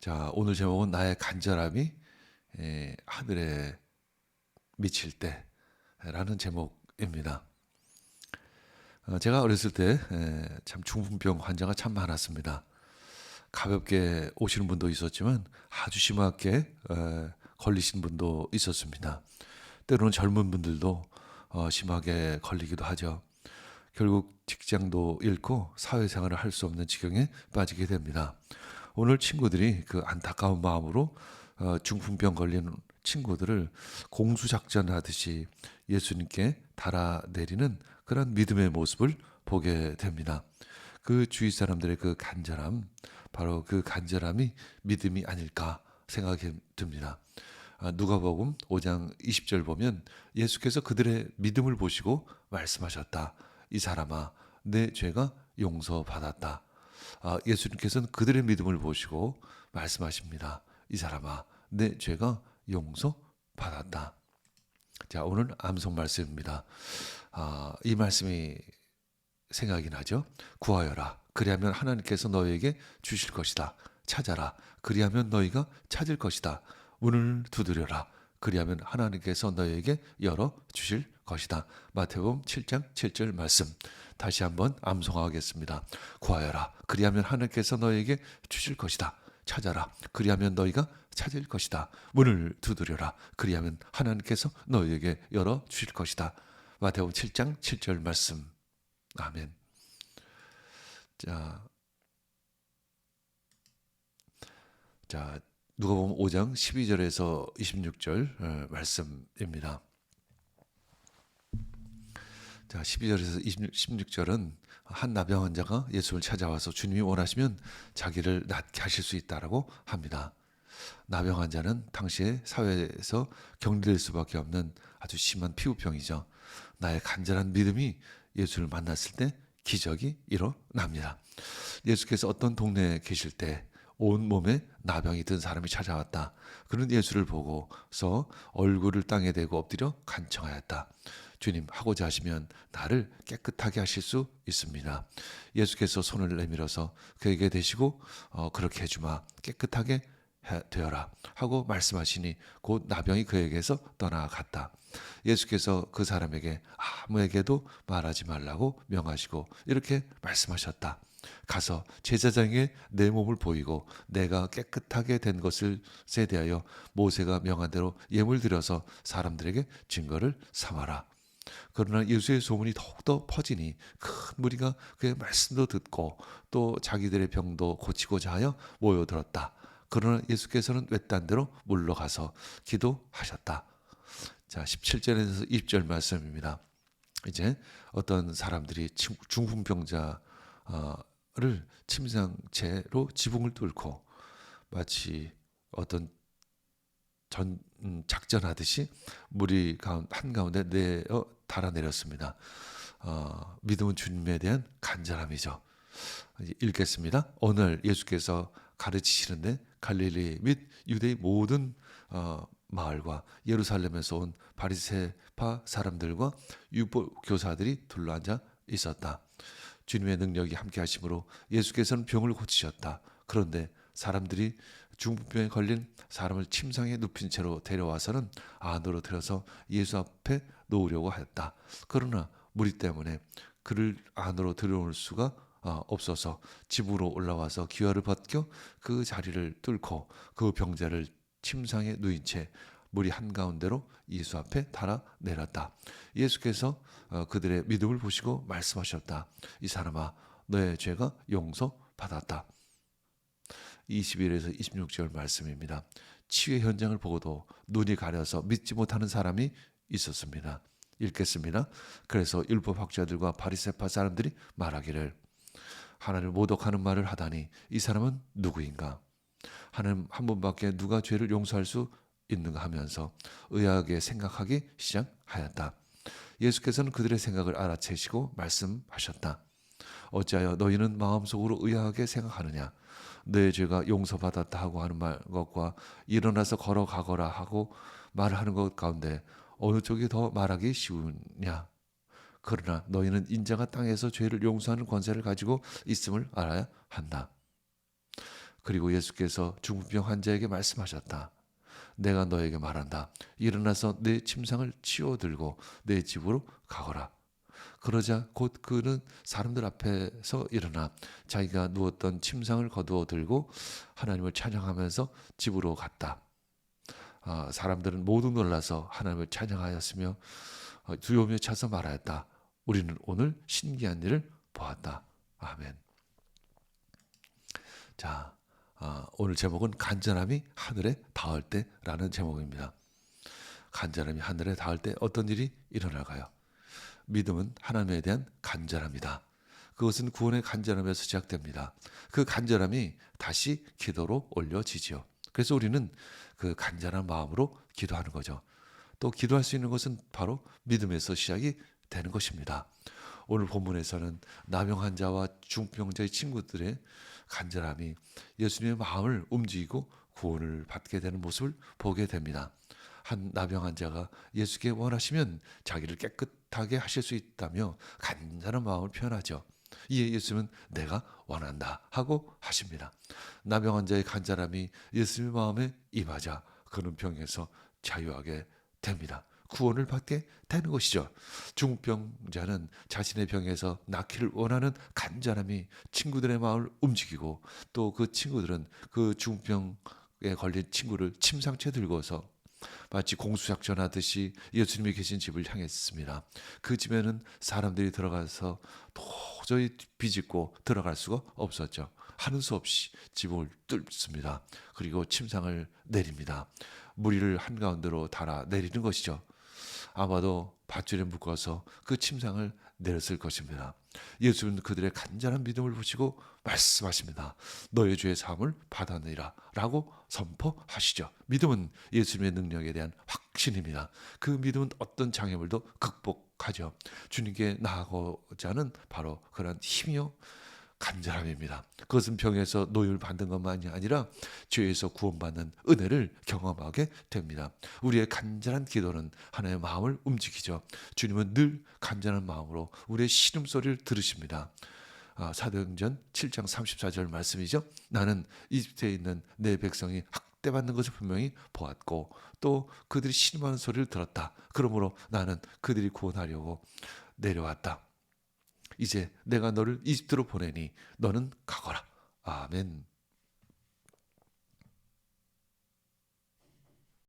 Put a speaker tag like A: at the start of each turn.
A: 자, 오늘 제목은 나의 간절함이 하늘에 미칠 때라는 제목입니다. 제가 어렸을 때 참 중풍병 환자가 참 많았습니다. 가볍게 오시는 분도 있었지만 아주 심하게 걸리신 분도 있었습니다. 때로는 젊은 분들도 심하게 걸리기도 하죠. 결국 직장도 잃고 사회생활을 할 수 없는 지경에 빠지게 됩니다. 오늘 친구들이 그 안타까운 마음으로 중풍병 걸린 친구들을 공수작전 하듯이 예수님께 달아내리는 그런 믿음의 모습을 보게 됩니다. 그 주위 사람들의 그 간절함, 바로 그 간절함이 믿음이 아닐까 생각이 듭니다. 누가복음 5장 20절 보면 예수께서 그들의 믿음을 보시고 말씀하셨다. 이 사람아, 내 죄가 용서받았다. 예수님께서는 그들의 믿음을 보시고 말씀하십니다. 이 사람아, 내 죄가 용서받았다. 자, 오늘 암송 말씀입니다. 이 말씀이 생각이 나죠. 구하여라. 그리하면 하나님께서 너에게 주실 것이다. 찾아라. 그리하면 너희가 찾을 것이다. 문을 두드려라. 그리하면 하나님께서 너에게 열어 주실 것이다. 마태복음 7장 7절 말씀. 다시 한번 암송하겠습니다. 구하여라. 그리하면 하나님께서 너에게 주실 것이다. 찾아라. 그리하면 너희가 찾을 것이다. 문을 두드려라. 그리하면 하나님께서 너희에게 열어 주실 것이다. 마태복음 7장 7절 말씀. 아멘. 자, 누가복음 5장 12절에서 26절 말씀입니다. 자, 12절에서 16절은 한 나병 환자가 예수를 찾아와서 주님이 원하시면 자기를 낫게 하실 수 있다라고 합니다. 나병 환자는 당시에 사회에서 격리될 수밖에 없는 아주 심한 피부병이죠. 나의 간절한 믿음이 예수를 만났을 때 기적이 일어납니다. 예수께서 어떤 동네에 계실 때 온몸에 나병이 든 사람이 찾아왔다. 그는 예수를 보고서 얼굴을 땅에 대고 엎드려 간청하였다. 주님, 하고자 하시면 나를 깨끗하게 하실 수 있습니다. 예수께서 손을 내밀어서 그에게 대시고 그렇게 해주마, 깨끗하게 되어라 하고 말씀하시니 곧 나병이 그에게서 떠나갔다. 예수께서 그 사람에게 아무에게도 말하지 말라고 명하시고 이렇게 말씀하셨다. 가서 제사장에게 내 몸을 보이고 내가 깨끗하게 된 것을 대하여 모세가 명한 대로 예물 드려서 사람들에게 증거를 삼아라. 그러나 예수의 소문이 더욱더 퍼지니 큰 무리가 그의 말씀도 듣고 또 자기들의 병도 고치고자 하여 모여들었다. 그러나 예수께서는 외딴 데로 물러가서 기도하셨다. 자, 17절에서 20절 말씀입니다. 이제 어떤 사람들이 중풍병자를 침상채로 지붕을 뚫고 마치 어떤 작전하듯이 무리 한가운데 내어 달아내렸습니다. 믿음은 주님에 대한 간절함이죠. 읽겠습니다. 오늘 예수께서 가르치시는데 갈릴리 및 유대의 모든 마을과 예루살렘에서 온 바리새파 사람들과 율법 교사들이 둘러앉아 있었다. 주님의 능력이 함께 하심으로 예수께서는 병을 고치셨다. 그런데 사람들이 중풍병에 걸린 사람을 침상에 눕힌 채로 데려와서는 안으로 들여서 예수 앞에 놓으려고 하였다. 그러나 무리 때문에 그를 안으로 들여올 수가 없어서 집으로 올라와서 기와를 벗겨 그 자리를 뚫고 그 병자를 침상에 누인 채 무리 한가운데로 예수 앞에 달아내렸다. 예수께서 그들의 믿음을 보시고 말씀하셨다. 이 사람아, 너의 죄가 용서받았다. 21에서 26절 말씀입니다. 치유의 현장을 보고도 눈이 가려서 믿지 못하는 사람이 있었습니다. 읽겠습니다. 그래서 율법학자들과 바리새파 사람들이 말하기를 하나님을 모독하는 말을 하다니 이 사람은 누구인가? 하나님 한 분밖에 누가 죄를 용서할 수 있는가 하면서 의아하게 생각하기 시작하였다. 예수께서는 그들의 생각을 알아채시고 말씀하셨다. 어찌하여 너희는 마음속으로 의아하게 생각하느냐? 내 죄가 용서받았다 하고 하는 것과 일어나서 걸어가거라 하고 말하는 것 가운데 어느 쪽이 더 말하기 쉬우냐? 그러나 너희는 인자가 땅에서 죄를 용서하는 권세를 가지고 있음을 알아야 한다. 그리고 예수께서 중풍병 환자에게 말씀하셨다. 내가 너에게 말한다. 일어나서 내 침상을 치워들고 내 집으로 가거라. 그러자 곧 그는 사람들 앞에서 일어나 자기가 누웠던 침상을 거두어 들고 하나님을 찬양하면서 집으로 갔다. 사람들은 모두 놀라서 하나님을 찬양하였으며 두려움에 차서 말하였다. 우리는 오늘 신기한 일을 보았다. 아멘. 자, 오늘 제목은 간절함이 하늘에 닿을 때라는 제목입니다. 간절함이 하늘에 닿을 때 어떤 일이 일어날까요? 믿음은 하나님에 대한 간절함이다. 그것은 구원의 간절함에서 시작됩니다. 그 간절함이 다시 기도로 올려지지요. 그래서 우리는 그 간절한 마음으로 기도하는 거죠. 또 기도할 수 있는 것은 바로 믿음에서 시작이 되는 것입니다. 오늘 본문에서는 나병 환자와 중풍병자의 친구들의 간절함이 예수님의 마음을 움직이고 구원을 받게 되는 모습을 보게 됩니다. 한 나병 환자가 예수께 원하시면 자기를 깨끗하게 하실 수 있다며 간절한 마음을 표현하죠. 이에 예수님은 내가 원한다 하고 하십니다. 나병 환자의 간절함이 예수님의 마음에 임하자 그는 병에서 자유하게 됩니다. 구원을 받게 되는 것이죠. 중풍병자는 자신의 병에서 낫기를 원하는 간절함이 친구들의 마음을 움직이고 또 그 친구들은 그 중풍병에 걸린 친구를 침상째 들고서 마치 공수작전하듯이 예수님이 계신 집을 향했습니다. 그 집에는 사람들이 들어가서 도저히 비집고 들어갈 수가 없었죠. 하는 수 없이 집을 뚫습니다. 그리고 침상을 내립니다. 무리를 한가운데로 달아 내리는 것이죠. 아마도 밧줄에 묶어서 그 침상을 내렸을 것입니다. 예수는 그들의 간절한 믿음을 보시고 말씀하십니다. 너의 죄의 사함을 받았느니라 라고 선포하시죠. 믿음은 예수님의 능력에 대한 확신입니다. 그 믿음은 어떤 장애물도 극복하죠. 주님께 나아가고자 하는 바로 그런 힘이요 간절함입니다. 그것은 병에서 노임을 받는 것만이 아니라 죄에서 구원받는 은혜를 경험하게 됩니다. 우리의 간절한 기도는 하나님의 마음을 움직이죠. 주님은 늘 간절한 마음으로 우리의 신음소리를 들으십니다. 사도행전 7장 34절 말씀이죠. 나는 이집트에 있는 내 백성이 학대받는 것을 분명히 보았고 또 그들이 신음하는 소리를 들었다. 그러므로 나는 그들이 구원하려고 내려왔다. 이제 내가 너를 이집트로 보내니 너는 가거라. 아멘.